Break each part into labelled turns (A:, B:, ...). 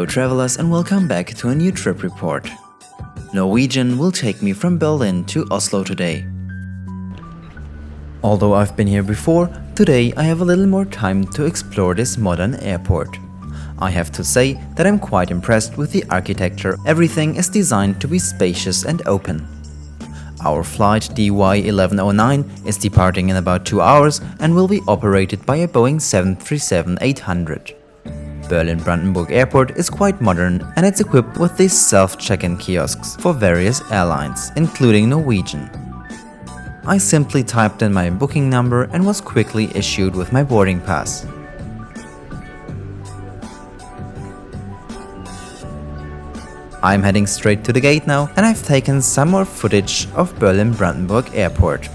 A: travelers, and welcome back to a new trip report. Norwegian will take me from Berlin to Oslo today. Although I've been here before, today I have a little more time to explore this modern airport. I have to say that I'm quite impressed with the architecture. Everything is designed to be spacious and open. Our flight DY1109 is departing in about 2 hours and will be operated by a Boeing 737-800. Berlin-Brandenburg Airport is quite modern and it's equipped with these self-check-in kiosks for various airlines, including Norwegian. I simply typed in my booking number and was quickly issued with my boarding pass. I'm heading straight to the gate now, and I've taken some more footage of Berlin-Brandenburg Airport.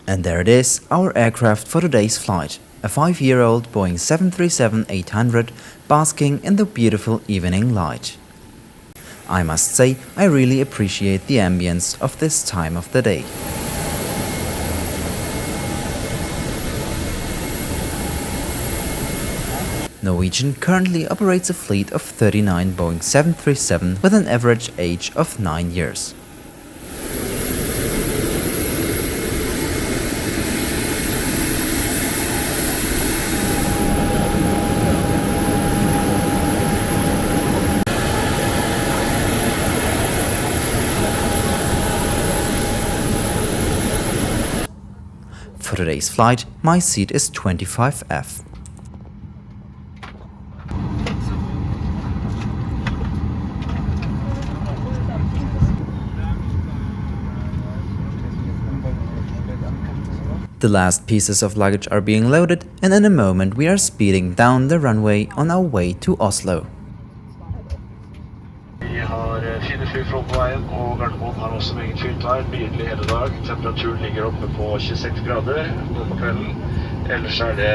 A: And there it is, our aircraft for today's flight, a 5-year-old Boeing 737-800 basking in the beautiful evening light. I must say, I really appreciate the ambience of this time of the day. Norwegian currently operates a fleet of 39 Boeing 737 with an average age of 9 years. For today's flight, my seat is 25F. The last pieces of luggage are being loaded, and in a moment we are speeding down the runway on our way to Oslo.
B: Vi har fine flyforhold på veien, og Gardermoen har også meget fint vær, nydelig hele dag. Temperaturen ligger oppe på 26 grader på kvelden, ellers er det...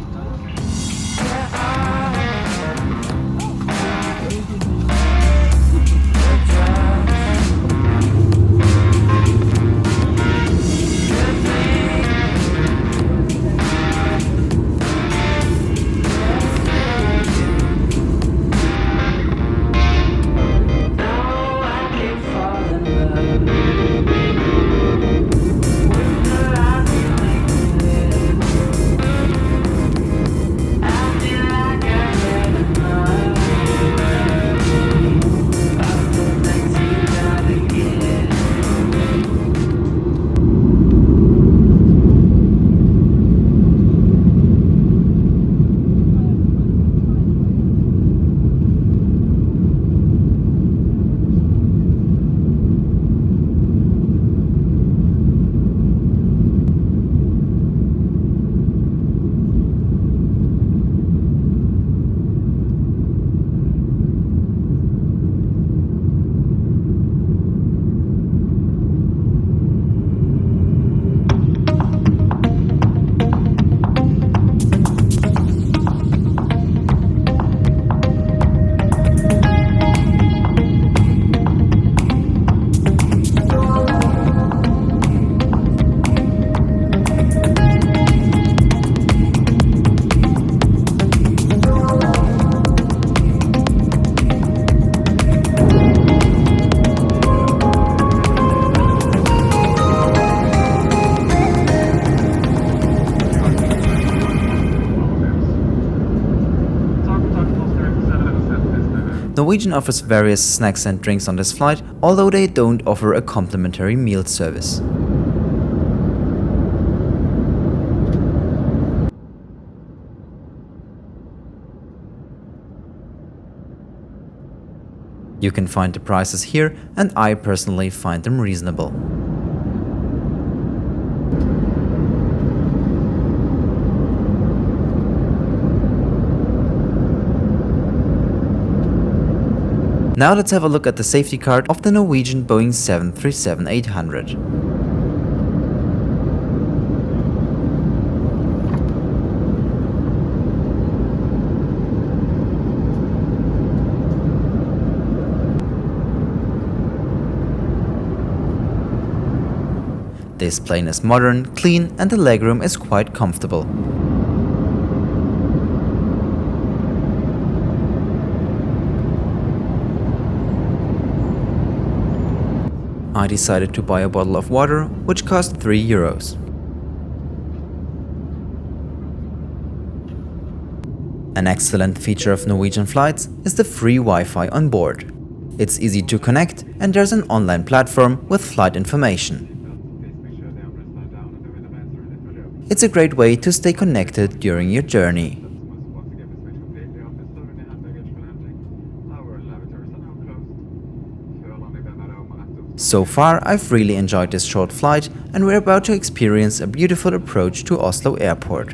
A: Norwegian offers various snacks and drinks on this flight, although they don't offer a complimentary meal service. You can find the prices here, and I personally find them reasonable. Now let's have a look at the safety card of the Norwegian Boeing 737-800. This plane is modern, clean, and the legroom is quite comfortable. I decided to buy a bottle of water, which cost €3. An excellent feature of Norwegian flights is the free Wi-Fi on board. It's easy to connect, and there's an online platform with flight information. It's a great way to stay connected during your journey. So far, I've really enjoyed this short flight, and we're about to experience a beautiful approach to Oslo Airport.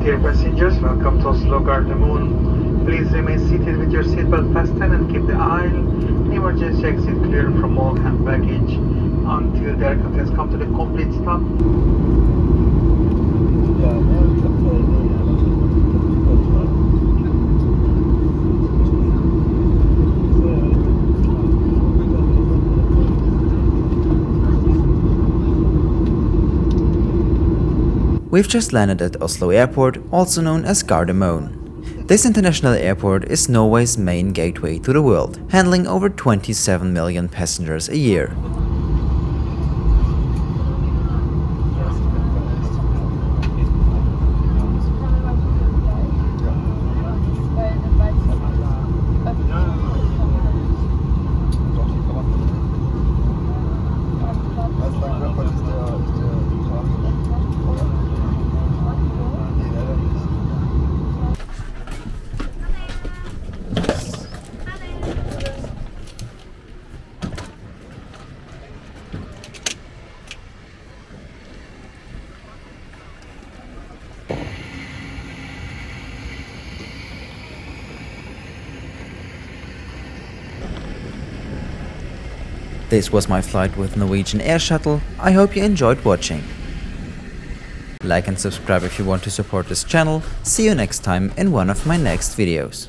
C: Dear passengers, welcome to Oslo Gardermoen. Please remain seated with your seatbelt fastened and keep the aisle and emergency exit clear from all hand baggage until the aircraft has come to the complete stop.
A: We've just landed at Oslo Airport, also known as Gardermoen. This international airport is Norway's main gateway to the world, handling over 27 million passengers a year. This was my flight with Norwegian Air Shuttle. I hope you enjoyed watching. Like and subscribe if you want to support this channel. See you next time in one of my next videos.